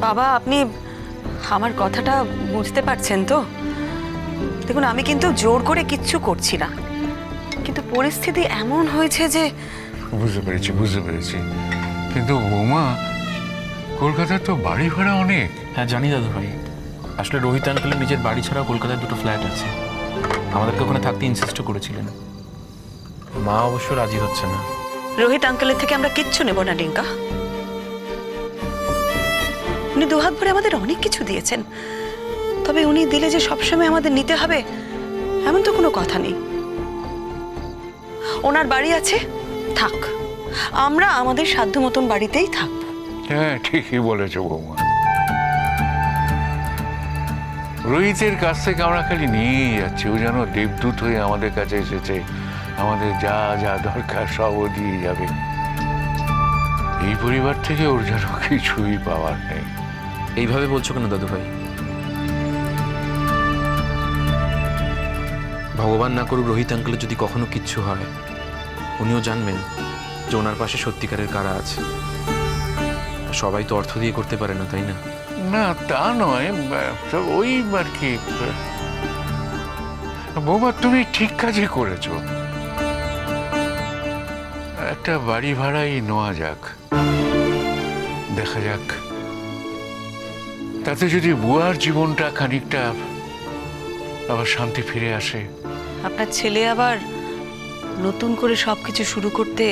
বাবা, আপনি আমার কথাটা বুঝতে পারছেন তো? দেখুন, আমি কিন্তু জোর করে কিচ্ছু করছি না, কিন্তু পরিস্থিতি এমন হয়েছে যে। বুঝতে পেরেছি, কিন্তু বৌমা, কলকাতায় তো বাড়ি ভাড়া অনেক। হ্যাঁ জানি দাদু ভাই, আসলে রোহিত আঙ্কেলের নিজের বাড়ি ছাড়াও কলকাতায় দুটো ফ্ল্যাট আছে। আমাদেরকে ওখানে থাকতে ইনসিস্ট করেছিলেন, মা অবশ্য রাজি হচ্ছে না। রোহিত আঙ্কেলের থেকে আমরা কিচ্ছু নেব না ডিঙ্কা। উনি দুহাত ভরে আমাদের অনেক কিছু দিয়েছেন, তবে উনি দিলে যে সবসময় আমাদের নিতে হবে এমন তো কোনো কথা নেই। ওনার বাড়ি আছে, থাক, আমরা আমাদের সাধ্য মতন বাড়িতেই থাকবো। হ্যাঁ, ঠিকই বলেছো বৌমা। রোহিতের কাছ থেকে আমরা খালি নিয়েই যাচ্ছি, ও যেন দেবদূত হয়ে আমাদের কাছে এসেছে, আমাদের যা যা দরকার সব ও দিয়ে যাবে। এই পরিবার থেকে ওর যেন কিছুই পাওয়ার নেই। এইভাবে বলছো কেন দাদু ভাই? ভগবান না করুক রোহিত আঙ্কেলের যদি কখনো কিচ্ছু হয়, উনিও জানবেন যে ওনার পাশে সত্যিকারের কারা আছে। সবাই তো অর্থ দিয়ে করতে পারে না, তাই না? না, তা নয়, ওই আর কি। বৌমা, তুমি ঠিক কাজই করেছো। একটা বাড়ি ভাড়াই নেওয়া যাক, দেখা যাক তাতে যদি বুয়ার জীবনটা খানিকটা আবার শান্তি ফিরে আসে। আপনার ছেলে আবার নতুন করে সবকিছু শুরু করতে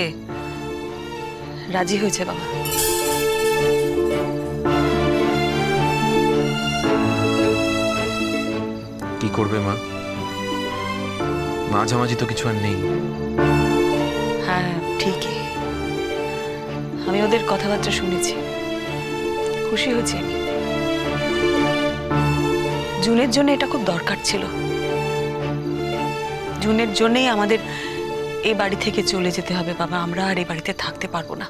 রাজি হয়েছে বাবা। কি করবে মা? মাঝামাঝি তো কিছু আর নেই। হ্যাঁ ঠিকই, আমি ওদের কথাবার্তা শুনেছি, খুশি হয়েছি আমি। জুনের জন্য এটা খুব দরকার ছিল। জুনের জন্যই আমাদের এই বাড়ি থেকে চলে যেতে হবে বাবা, আমরা আর এই বাড়িতে থাকতে পারবো না।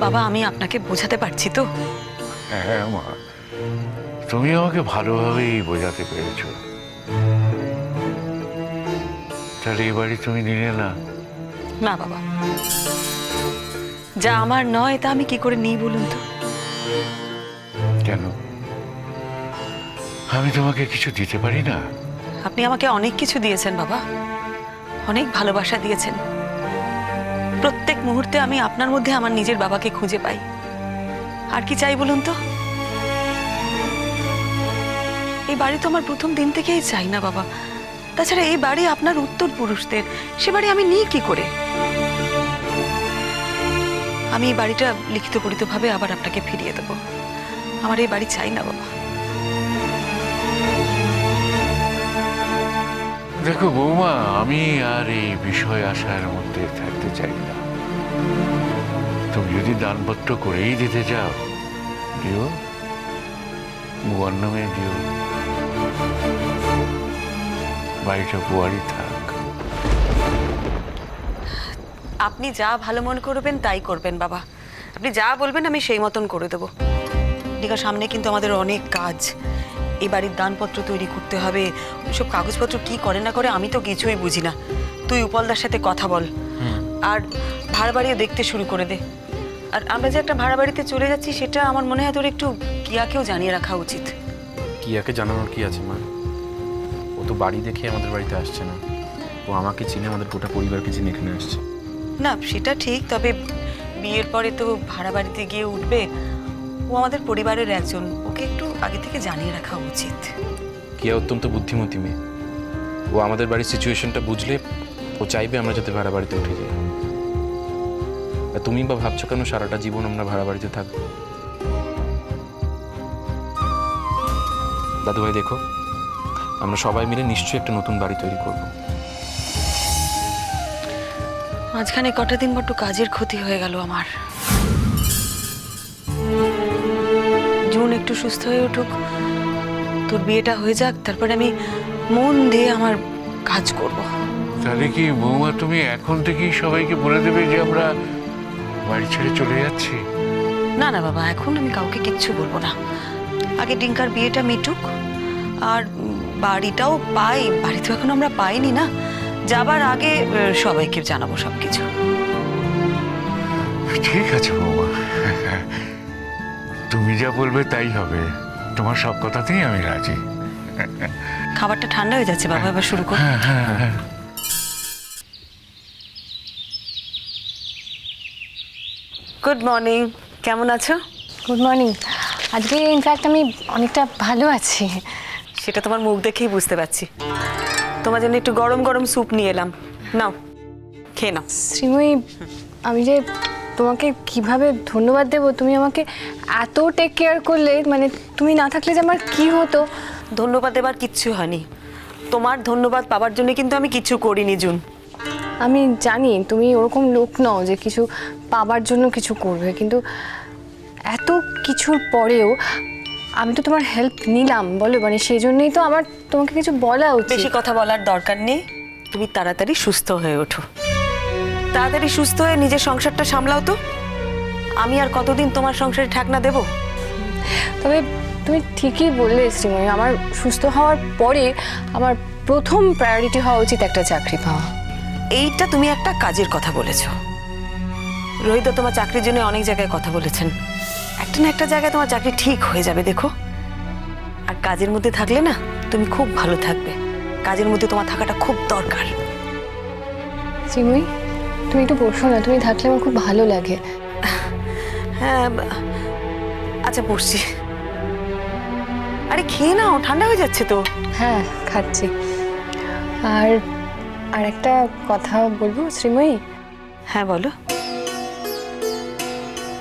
বাবা, আমি আপনাকে বোঝাতে পারছি তো? হ্যাঁ মা, তুমি আমাকে ভালোভাবেই বোঝাতে পেরেছো। তাহলে এই বাড়ি তুমি নিলে না? না বাবা, যা আমার নয় তা আমি কি করে নিই বলুন তো? কেন, আমি তোমাকে কিছু দিতে পারি না? আপনি আমাকে অনেক কিছু দিয়েছেন বাবা, অনেক ভালোবাসা দিয়েছেন। প্রত্যেক মুহূর্তে আমি আপনার মধ্যে আমার নিজের বাবাকে খুঁজে পাই। আর কি চাই বলুন তো? এই বাড়ি তো আমার প্রথম দিন থেকেই চাই না বাবা। তাছাড়া এই বাড়ি আপনার উত্তর পুরুষদের, সে বাড়ি আমি নিই কি করে? আমি এই বাড়িটা লিখিত পরিতভাবে আবার আপনাকে ফিরিয়ে দেবো। আমার এই বাড়ি চাই না বাবা। দেখো বৌমা, আমি আর এই বিষয় আশার মধ্যে থাকতে চাই না। তুমি যদি দানপত্র করেই দিতে চাও দিও, বুয়ার নামে দিও, বাড়িটা বুয়ারই থাক। আপনি যা ভালো মনে করবেন তাই করবেন বাবা, আপনি যা বলবেন আমি সেই মতন করে দেবো। ডিকা, সামনে কিন্তু আমাদের অনেক কাজ। এই বাড়ির দানপত্র তৈরি করতে হবে, ওইসব কাগজপত্র কি করে না করে আমি তো কিছুই বুঝি না। তুই উপলদার সাথে কথা বল, আর ভাড়া বাড়িও দেখতে শুরু করে দে। আর আমরা যে একটা ভাড়া বাড়িতে চলে যাচ্ছি সেটা আমার মনে হয় তোর একটু কিয়াকেও জানিয়ে রাখা উচিত। কিয়াকে জানানোর কি আছে মা? ও তো বাড়ি দেখে আমাদের বাড়িতে আসছে না, ও আমাকে চিনে আমাদের গোটা পরিবারকে চিনে এখানে আসছে। না সেটা ঠিক, তবে বিয়ের পরে তো ভাড়া বাড়িতে গিয়ে উঠবে, ও আমাদের পরিবারের একজন, ওকে একটু আগে থেকে জানিয়ে রাখা উচিত। কিয়া অত্যন্ত বুদ্ধিমতী মেয়ে, ও আমাদের বাড়ির সিচুয়েশনটা বুঝলে ও চাইবে আমরা যাতে ভাড়া বাড়িতে উঠে যাই। আর তুমি বা ভাবছো কেন সারাটা জীবন আমরা ভাড়া বাড়িতে থাকবো? দাদু ভাই দেখো, আমরা সবাই মিলে নিশ্চয়ই একটা নতুন বাড়ি তৈরি করব। মাঝখানে কটা দিন বড্ড কাজের ক্ষতি হয়ে গেল আমার। জুন একটু সুস্থ হয়ে উঠুক, তোর বিয়েটা হয়ে যাক, তারপরে আমি মন দিয়ে আমার কাজ করব। তাহলে কি বৌমা, তুমি এখন থেকেই সবাইকে বলে দেবে যে আমরা বাড়ি ছেড়ে চলে যাচ্ছি? না না বাবা, এখন আমি কাউকে কিচ্ছু বলবো না। আগে ডিঙ্কার বিয়েটা মিটুক, আর বাড়িটাও পাই, বাড়ি তো এখন আমরা পাইনি না, যাবার আগে সবাইকে জানাবো সবকিছু। ঠিক আছে বৌমা। তুমি যা বলবে তাই হবে, তোমার সব কথাতেই আমি রাজি। খাবারটা ঠান্ডা হয়ে যাচ্ছে বাবা, এবার শুরু কর। হ্যাঁ হ্যাঁ হ্যাঁ। গুড মর্নিং, কেমন আছো? Good morning. আজকে ইনফ্যাক্ট আমি অনেকটা ভালো আছি। সেটা তোমার মুখ দেখেই বুঝতে পারছি। তোমার জন্য একটু গরম গরম স্যুপ নিয়ে এলাম, নাও খেয়ে নাও। শ্রীময়ী, আমি যে তোমাকে কিভাবে ধন্যবাদ দেবো, তুমি আমাকে এত টেক কেয়ার করলে, মানে তুমি না থাকলে যে আমার কি হতো। ধন্যবাদ দেবার কিচ্ছু হয়নি, তোমার ধন্যবাদ পাবার জন্য কিন্তু আমি কিছু করিনি জুন। আমি জানি তুমি ওরকম লোক নও যে কিছু পাবার জন্য কিছু করবে, কিন্তু এত কিছুর পরেও আমি তো তোমার হেল্প নিলাম বলো, মানে সেই জন্যই তো আমার তোমাকে কিছু বলা উচিত। বেশি কথা বলার দরকার নেই, তুমি তাড়াতাড়ি সুস্থ হয়ে ওঠো, তাড়াতাড়ি সুস্থ হয়ে নিজের সংসারটা সামলাও তো। আমি আর কতদিন তোমার সংসারে ঠাকনা দেব? তবে তুমি ঠিকই বললে শ্রীময়ী, আমার সুস্থ হওয়ার পরে আমার প্রথম প্রায়োরিটি হওয়া উচিত একটা চাকরি পাওয়া। এইটা তুমি একটা কাজের কথা বলেছ। রোহিত তোমার চাকরির জন্য অনেক জায়গায় কথা বলেছেন, একটা না একটা জায়গায় তোমার চাকরি ঠিক হয়ে যাবে দেখো। আর কাজের মধ্যে থাকলে না তুমি খুব ভালো থাকবে, কাজের মধ্যে তোমার থাকাটা খুব দরকার। শ্রীময়ী, তুমি একটু বসো না, তুমি থাকলে আমার খুব ভালো লাগে। হ্যাঁ আচ্ছা বসছি। আরে খেয়ে নাও, ঠান্ডা হয়ে যাচ্ছে তো। হ্যাঁ খাচ্ছি। আর আর একটা কথা বলবো শ্রীময়ী? হ্যাঁ বলো।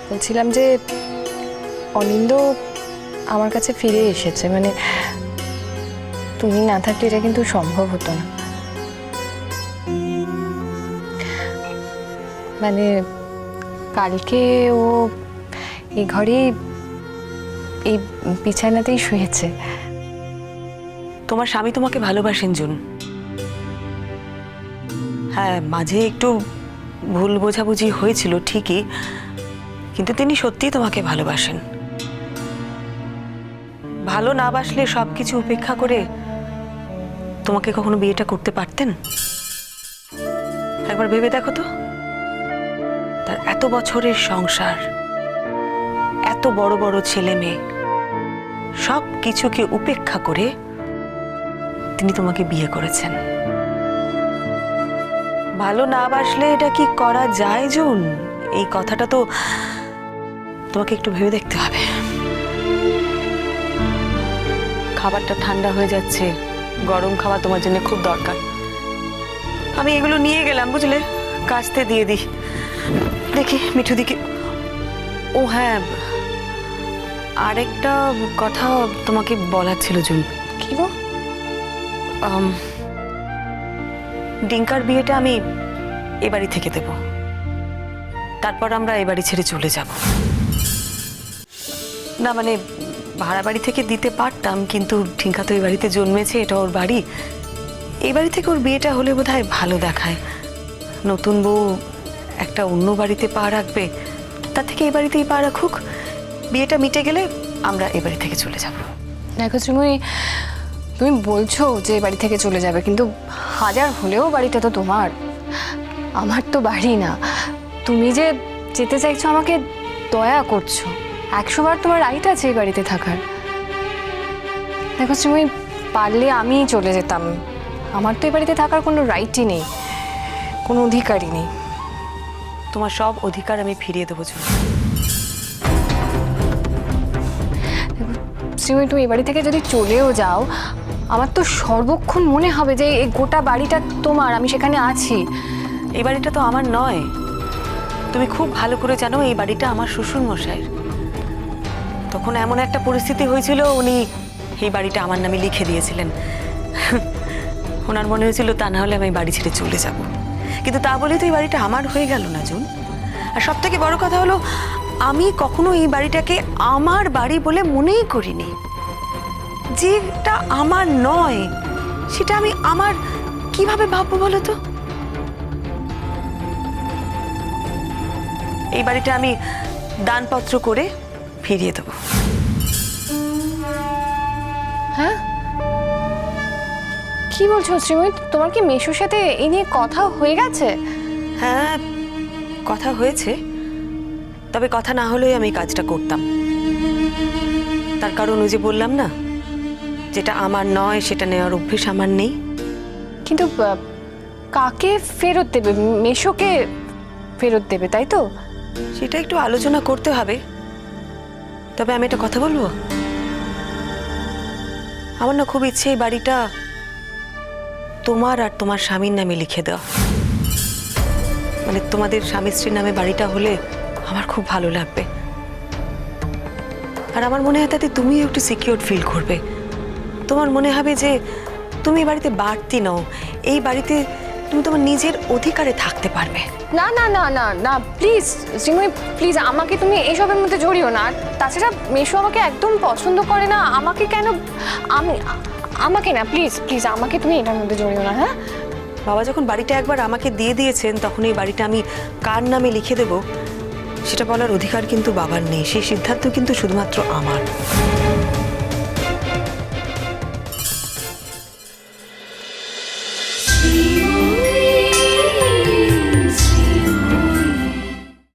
বলছিলাম যে অনিন্দ আমার কাছে ফিরে এসেছে, মানে তুমি না থাকলে এটা কিন্তু সম্ভব হতো না। মানে কালকে ও এই ঘরেই এই বিছানাতেই শুয়েছে। তোমার স্বামী তোমাকে ভালোবাসেন জুন। হ্যাঁ মাঝে একটু ভুল বোঝাবুঝি হয়েছিল ঠিকই, কিন্তু তিনি সত্যিই তোমাকে ভালোবাসেন। ভালো না বাসলে সবকিছু উপেক্ষা করে তোমাকে কখনো বিয়েটা করতে পারতেন? একবার ভেবে দেখো তো, তার এত বছরের সংসার, এত বড় বড় ছেলে মেয়ে, সব কিছুকে উপেক্ষা করে তিনি তোমাকে বিয়ে করেছেন। ভালো না বাসলে এটা কি করা যায় জুন? এই কথাটা তো তোমাকে একটু ভেবে দেখতে হবে। খাবারটা ঠান্ডা হয়ে যাচ্ছে, গরম খাওয়া তোমার জন্য খুব দরকার। আমি এগুলো নিয়ে গেলাম বুঝলে, কাস্তে দিয়ে দিই। দেখি মিঠু দিকে। ও হ্যাঁ, আরেকটা কথা তোমাকে বলার ছিল জুন। কি গো? ডিঙ্কার বিয়েটা আমি এ বাড়ি থেকে দেব, তারপর আমরা এ বাড়ি ছেড়ে চলে যাব। না মানে ভাড়া বাড়ি থেকে দিতে পারতাম, কিন্তু ডিঙ্কা তো এই বাড়িতে জন্মেছে, এটা ওর বাড়ি। এই বাড়ি থেকে ওর বিয়েটা হলে বোধহয় ভালো দেখায়। নতুন বউ একটা অন্য বাড়িতে পা রাখবে, তার থেকে এই বাড়িতেই পা রাখুক। বিয়েটা মিটে গেলে আমরা এ বাড়ি থেকে চলে যাব। দেখো শ্রীময়ী, তুমি বলছো যে বাড়ি থেকে চলে যাবে, কিন্তু হাজার হলেও বাড়িটা তো তোমার, আমার তো বাড়ি না। তুমি যে যেতে চাইছো আমাকে দয়া করছো, 100 বার তোমার রাইট আছে এই বাড়িতে থাকার। দেখো শ্রীময়ী, পারলে আমিই চলে যেতাম, আমার তো এই বাড়িতে থাকার কোনো রাইটই নেই, কোনো অধিকারই নেই। তোমার সব অধিকার আমি ফিরিয়ে দেবো জুন। শ্রীময়ী, তুমি এই বাড়ি থেকে যদি চলেও যাও, আমার তো সর্বক্ষণ মনে হবে যে এই গোটা বাড়িটা তোমার, আমি সেখানে আছি। এই বাড়িটা তো আমার নয়, তুমি খুব ভালো করে জানো এই বাড়িটা আমার শ্বশুর মশাইয়ের। তখন এমন একটা পরিস্থিতি হয়েছিল, উনি এই বাড়িটা আমার নামে লিখে দিয়েছিলেন। ওনার মনে হয়েছিল তা না হলে আমি বাড়ি ছেড়ে চলে যাব, কিন্তু তা বলে তো এই বাড়িটা আমার হয়ে গেল না জুন। আর সব থেকে বড় কথা হলো, আমি কখনো এই বাড়িটাকে আমার বাড়ি বলে মনেই করিনি। যেটা আমার নয় সেটা আমি আমার কিভাবে ভাববো বলো তো? এই বাড়িটা আমি দানপত্র করে ফিরিয়ে দেবো। হ্যাঁ, কি বলছো শ্রীময়ী? তোমার কি মেশুর সাথে এই নিয়ে কথা হয়ে গেছে? হ্যাঁ কথা হয়েছে, তবে কথা না হলেই আমি এই কাজটা করতাম। তার কারণ ওই যে বললাম না, যেটা আমার নয় সেটা নেওয়ার অভ্যেস আমার নেই। কিন্তু কাকে ফেরত দেবে? মেশোকে ফেরত দেবে, তাই তো? সেটা একটু আলোচনা করতে হবে। তবে আমি একটা কথা বলবো, আমার না খুব ইচ্ছে এই বাড়িটা তোমার আর তোমার স্বামীর নামে লিখে দেওয়া। মানে তোমাদের স্বামী স্ত্রীর নামে বাড়িটা হলে আমার খুব ভালো লাগবে। আর আমার মনে হয় তাতে তুমিও একটু সিকিউর ফিল করবে। তোমার মনে হবে যে তুমি এই বাড়িতে বাড়তি নও, এই বাড়িতে তুমি তোমার নিজের অধিকারে থাকতে পারবে। না না না না না, প্লিজ শ্রীময়ী, প্লিজ আমাকে তুমি এইসবের মধ্যে জড়িও না। আর তাছাড়া মেশো আমাকে একদম পছন্দ করে না। আমাকে কেন? আমাকে না, প্লিজ প্লিজ আমাকে তুমি এটার মধ্যে জড়িও না। হ্যাঁ, বাবা যখন বাড়িটা একবার আমাকে দিয়ে দিয়েছেন, তখন এই বাড়িটা আমি কার নামে লিখে দেব সেটা বলার অধিকার কিন্তু বাবার নেই। সেই সিদ্ধান্ত কিন্তু শুধুমাত্র আমার।